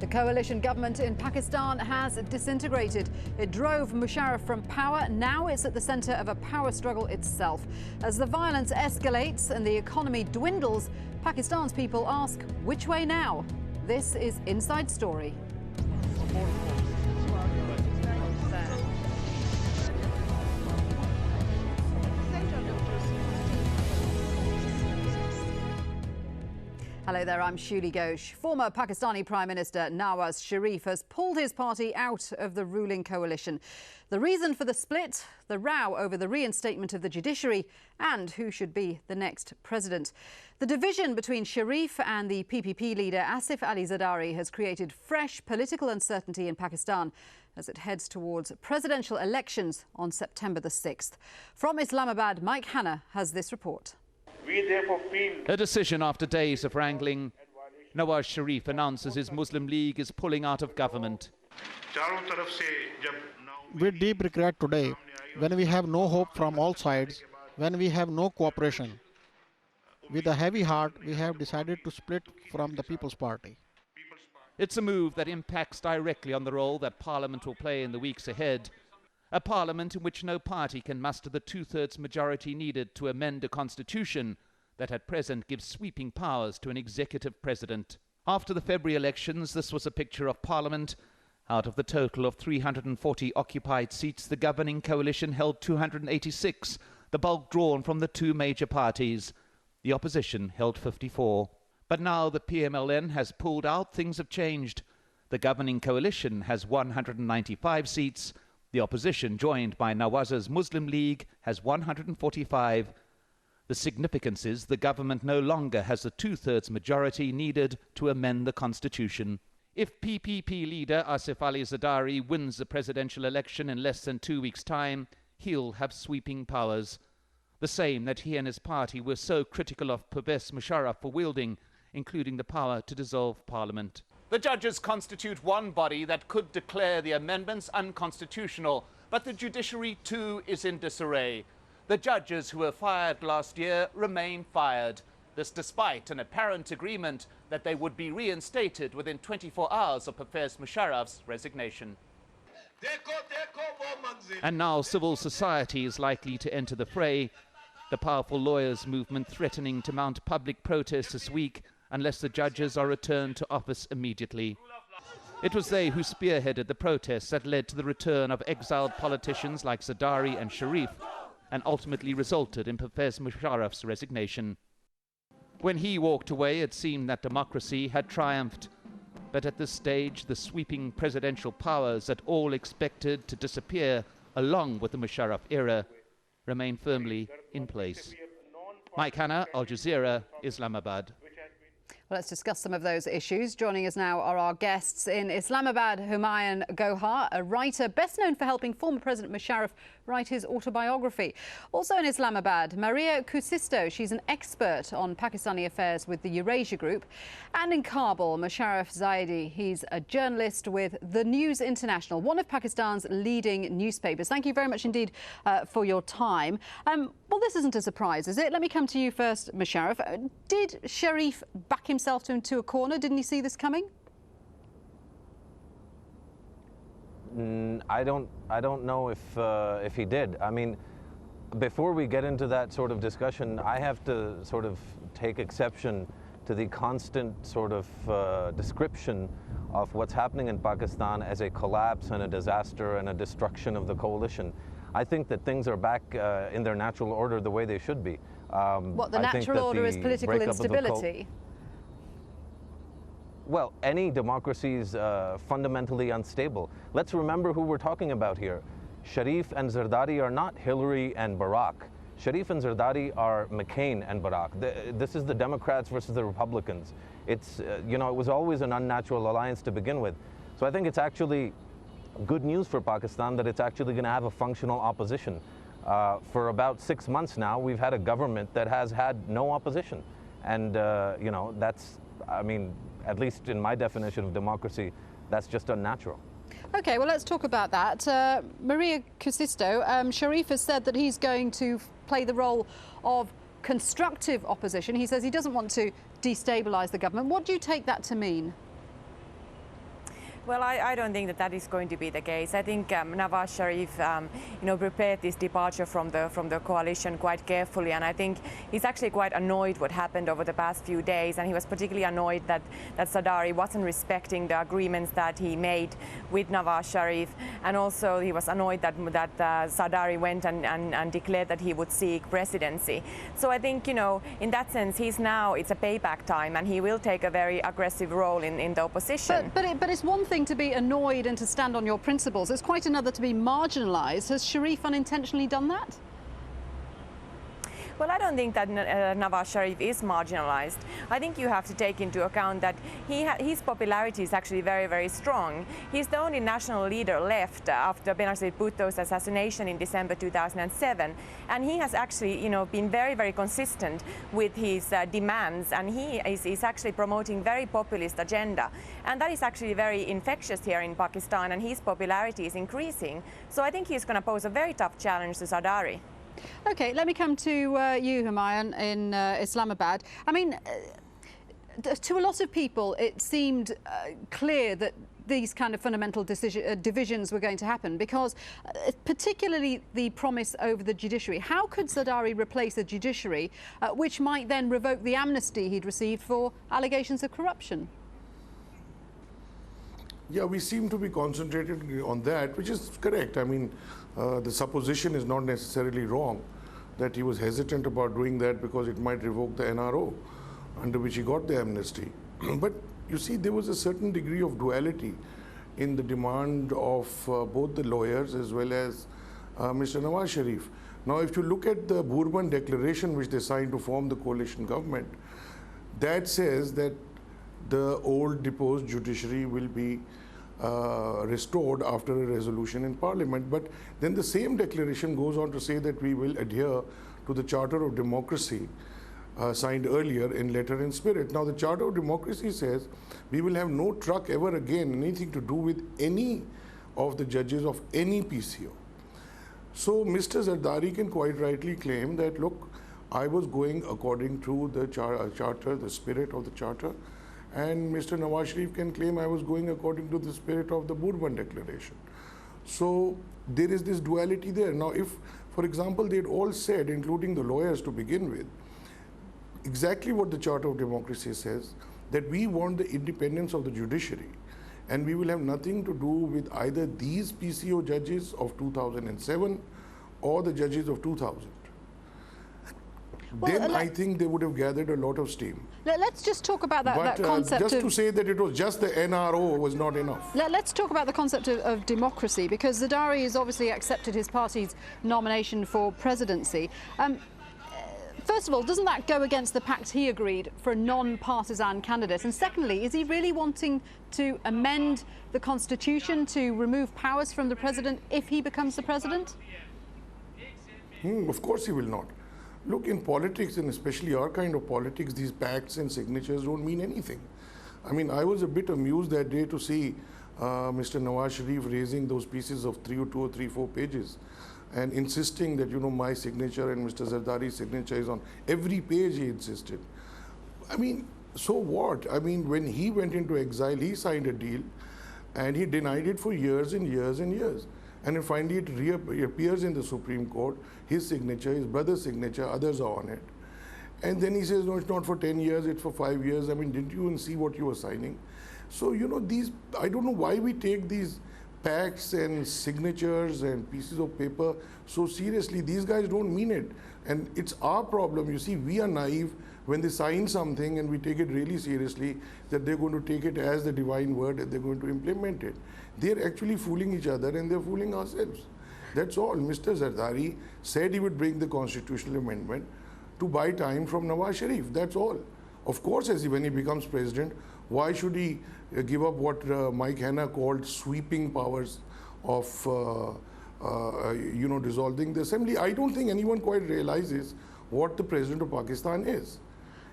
The coalition government in Pakistan has disintegrated. It drove Musharraf from power. Now it's at the centre of a power struggle itself. As the violence escalates and the economy dwindles, Pakistan's people ask, which way now? This is Inside Story. Hello there, I'm Shuli Ghosh. Former Pakistani Prime Minister Nawaz Sharief has pulled his party out of the ruling coalition. The reason for the split? The row over the reinstatement of the judiciary and who should be the next president. The division between Sharif and the PPP leader Asif Ali Zardari has created fresh political uncertainty in Pakistan as it heads towards presidential elections on September the 6th. From Islamabad, Mike Hanna has this report. We therefore feel a decision after days of wrangling. Nawaz Sharief announces his Muslim League is pulling out of government. With deep regret today, when we have no hope from all sides, when we have no cooperation, with a heavy heart, we have decided to split from the People's Party. It's a move that impacts directly on the role that Parliament will play in the weeks ahead. A parliament in which no party can muster the two-thirds majority needed to amend a constitution that at present gives sweeping powers to an executive president. After the February elections, this was a picture of Parliament. Out of the total of 340 occupied seats, the governing coalition held 286, the bulk drawn from the two major parties. The opposition held 54. But now the PMLN has pulled out, things have changed. The governing coalition has 195 seats. The opposition, joined by Nawaz's Muslim League, has 145. The significance is the government no longer has the two-thirds majority needed to amend the constitution. If PPP leader Asif Ali Zardari wins the presidential election in less than 2 weeks' time, he'll have sweeping powers. The same that he and his party were so critical of Pervez Musharraf for wielding, including the power to dissolve parliament. The judges constitute one body that could declare the amendments unconstitutional, but the judiciary too is in disarray. The judges who were fired last year remain fired. This despite an apparent agreement that they would be reinstated within 24 hours of Pervez Musharraf's resignation. And now civil society is likely to enter the fray. The powerful lawyers' movement threatening to mount public protests this week unless the judges are returned to office immediately. It was they who spearheaded the protests that led to the return of exiled politicians like Zardari and Sharif and ultimately resulted in Pervez Musharraf's resignation. When he walked away, it seemed that democracy had triumphed. But at this stage, the sweeping presidential powers that all expected to disappear along with the Musharraf era remain firmly in place. Mike Hanna, Al Jazeera, Islamabad. Well, let's discuss some of those issues. Joining us now are our guests in Islamabad, Humayun Gohar, a writer best known for helping former President Musharraf write his autobiography. Also in Islamabad, Maria Kusisto. She's an expert on Pakistani affairs with the Eurasia Group. And in Kabul, Musharraf Zaidi. He's a journalist with The News International, one of Pakistan's leading newspapers. Thank you very much indeed for your time. Well, this isn't a surprise, is it? Let me come to you first, Musharraf. Did Sharif back himself into a corner? Didn't he see this coming? I don't know if he did. I mean, before we get into that sort of discussion, I have to sort of take exception to the constant sort of description of what's happening in Pakistan as a collapse and a disaster and a destruction of the coalition. I think that things are back in their natural order the way they should be. What the natural order is political instability? Well, any democracy is fundamentally unstable. Let's remember who we're talking about here. Sharif and Zardari are not Hillary and Barack. Sharif and Zardari are McCain and Barack. This is the Democrats versus the Republicans. It's, you know, it was always an unnatural alliance to begin with. So I think it's actually good news for Pakistan that it's actually going to have a functional opposition. For about 6 months now, we've had a government that has had no opposition. And, you know, that's, I mean, at least in my definition of democracy, that's just unnatural. OK, well, let's talk about that. Maria Kusisto, Sharif has said that he's going to play the role of constructive opposition. He says he doesn't want to destabilise the government. What do you take that to mean? Well, I don't think that that is going to be the case. I think Nawaz Sharief, prepared this departure from the coalition quite carefully, and I think he's actually quite annoyed what happened over the past few days, and he was particularly annoyed that Zardari wasn't respecting the agreements that he made with Nawaz Sharief, and also he was annoyed that Zardari went and declared that he would seek presidency. So I think, in that sense, it's a payback time, and he will take a very aggressive role in the opposition. But it's one thing to be annoyed and to stand on your principles. It's quite another to be marginalised. Has Sharif unintentionally done that? Well, I don't think that Nawaz Sharief is marginalized. I think you have to take into account that his popularity is actually very, very strong. He's the only national leader left after Benazir Bhutto's assassination in December 2007. And he has actually, been very, very consistent with his demands. And he is actually promoting very populist agenda. And that is actually very infectious here in Pakistan. And his popularity is increasing. So I think he's going to pose a very tough challenge to Zardari. OK, let me come to you, Humayun, in Islamabad. I mean, to a lot of people, it seemed clear that these kind of fundamental divisions were going to happen because particularly the promise over the judiciary. How could Zardari replace the judiciary, which might then revoke the amnesty he'd received for allegations of corruption? Yeah, we seem to be concentrated on that, which is correct. I mean, the supposition is not necessarily wrong that he was hesitant about doing that because it might revoke the NRO under which he got the amnesty. But you see, there was a certain degree of duality in the demand of both the lawyers as well as Mr. Nawaz Sharief. Now, if you look at the Bourbon Declaration which they signed to form the coalition government, that says that the old deposed judiciary will be restored after a resolution in Parliament. But then the same declaration goes on to say that we will adhere to the Charter of Democracy signed earlier in letter and spirit. Now, the Charter of Democracy says we will have no truck ever again, anything to do with any of the judges of any PCO. So Mr. Zardari can quite rightly claim that, look, I was going according to the charter, the spirit of the charter, and Mr. Nawaz Sharief can claim I was going according to the spirit of the Bourbon Declaration. So there is this duality there. Now, if, for example, they'd all said, including the lawyers to begin with, exactly what the Charter of Democracy says, that we want the independence of the judiciary, and we will have nothing to do with either these PCO judges of 2007 or the judges of 2000. Well, then I think they would have gathered a lot of steam. Let's just talk about that concept. Just to say that it was just the NRO was not enough. Let's talk about the concept of democracy, because Zardari has obviously accepted his party's nomination for presidency. First of all, doesn't that go against the pact he agreed for a non-partisan candidate? And secondly, is he really wanting to amend the constitution to remove powers from the president if he becomes the president? Of course he will not. Look, in politics, and especially our kind of politics, these pacts and signatures don't mean anything. I mean, I was a bit amused that day to see Mr. Nawaz Sharief raising those pieces of 2 or 3, 4 pages and insisting that, my signature and Mr. Zardari's signature is on every page, he insisted. I mean, so what? I mean, when he went into exile, he signed a deal and he denied it for years and years and years. And then finally it reappears in the Supreme Court, his signature, his brother's signature, others are on it. And then he says, no, it's not for 10 years, it's for 5 years. I mean, didn't you even see what you were signing? So, I don't know why we take these pacts and signatures and pieces of paper so seriously. These guys don't mean it. And it's our problem. You see, we are naive when they sign something and we take it really seriously that they're going to take it as the divine word and they're going to implement it. They're actually fooling each other and they're fooling ourselves. That's all. Mr. Zardari said he would bring the constitutional amendment to buy time from Nawaz Sharief. That's all. Of course, when he becomes president, why should he give up what Mike Hanna called sweeping powers of dissolving the assembly? I don't think anyone quite realizes what the president of Pakistan is.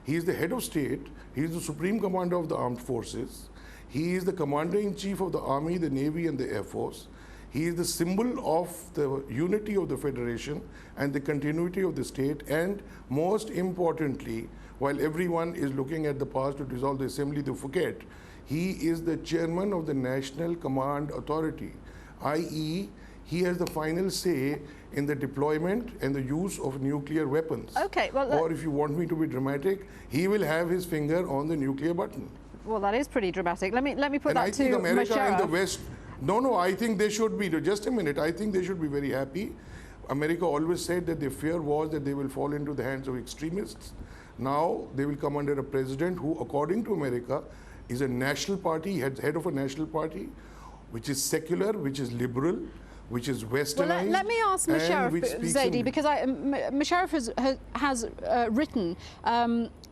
He is the head of state. He is the supreme commander of the armed forces. He is the commander-in-chief of the army, the navy, and the air force. He is the symbol of the unity of the federation and the continuity of the state. And most importantly, while everyone is looking at the past to dissolve the assembly, they forget He is the chairman of the National Command Authority, i.e., he has the final say in the deployment and the use of nuclear weapons. Okay, well, or if you want me to be dramatic, he will have his finger on the nuclear button. Well, that is pretty dramatic. Let me put And that I think to America Musharraf. and the West. No, I think they should be. Just a minute. I think they should be very happy. America always said that their fear was that they will fall into the hands of extremists. Now they will come under a president who, according to America, is a national party, head of a national party, which is secular, which is liberal, which is westernized. Well, let me ask Musharraf Zaidi, because Musharraf has written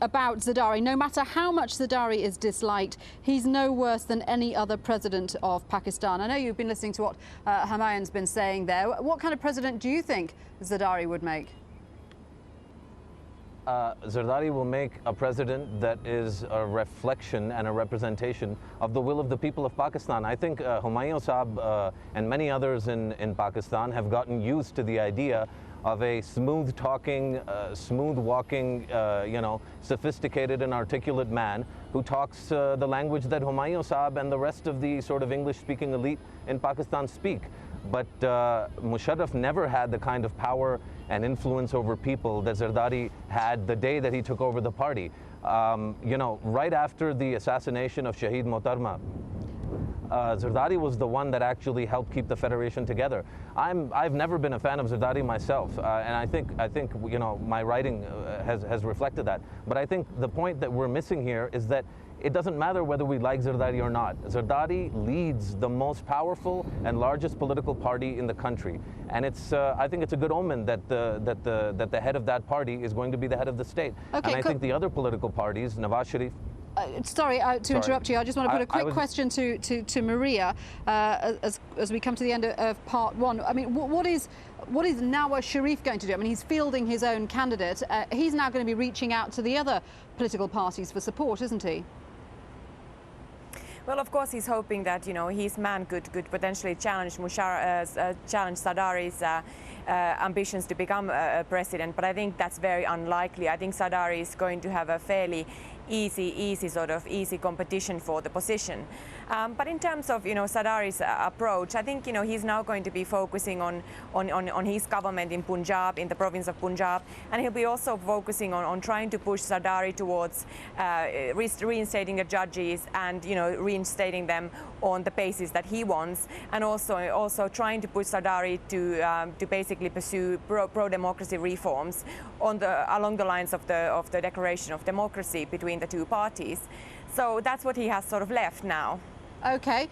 about Zardari. No matter how much Zardari is disliked, he's no worse than any other president of Pakistan. I know you've been listening to what Humayun's been saying there. What kind of president do you think Zardari would make? Zardari will make a president that is a reflection and a representation of the will of the people of Pakistan. I think Humayun Saab and many others in Pakistan have gotten used to the idea of a smooth-talking, smooth-walking, sophisticated and articulate man who talks the language that Humayun Saab and the rest of the sort of English-speaking elite in Pakistan speak. But Musharraf never had the kind of power and influence over people that Zardari had the day that he took over the party. Right after the assassination of Shaheed Mohtarma, Zardari was the one that actually helped keep the federation together. I've never been a fan of Zardari myself, and I think my writing has reflected that. But I think the point that we're missing here is that it doesn't matter whether we like Zardari or not. Zardari leads the most powerful and largest political party in the country, and I think it's a good omen that the head of that party is going to be the head of the state. Okay, and I think the other political parties, Nawaz Sharief. Sorry to interrupt you. I just want to put a quick question to Maria as we come to the end of part one. I mean, what is Nawaz Sharief going to do? I mean, he's fielding his own candidate. He's now going to be reaching out to the other political parties for support, isn't he? Well, of course, he's hoping that his man could potentially challenge Zardari's ambitions to become a president, but I think that's very unlikely. I think Zardari is going to have a fairly easy competition for the position. But in terms of Zardari's approach, I think he's now going to be focusing on his government in Punjab, in the province of Punjab, and he'll be also focusing on trying to push Zardari towards reinstating the judges and reinstating them on the basis that he wants, and also trying to push Zardari to basically pursue pro-democracy reforms along the lines of the Declaration of Democracy between the two parties. So that's what he has sort of left now. Okay,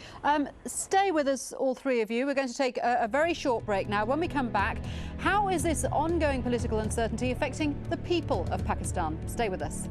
stay with us, all three of you. We're going to take a very short break now. When we come back, how is this ongoing political uncertainty affecting the people of Pakistan? Stay with us.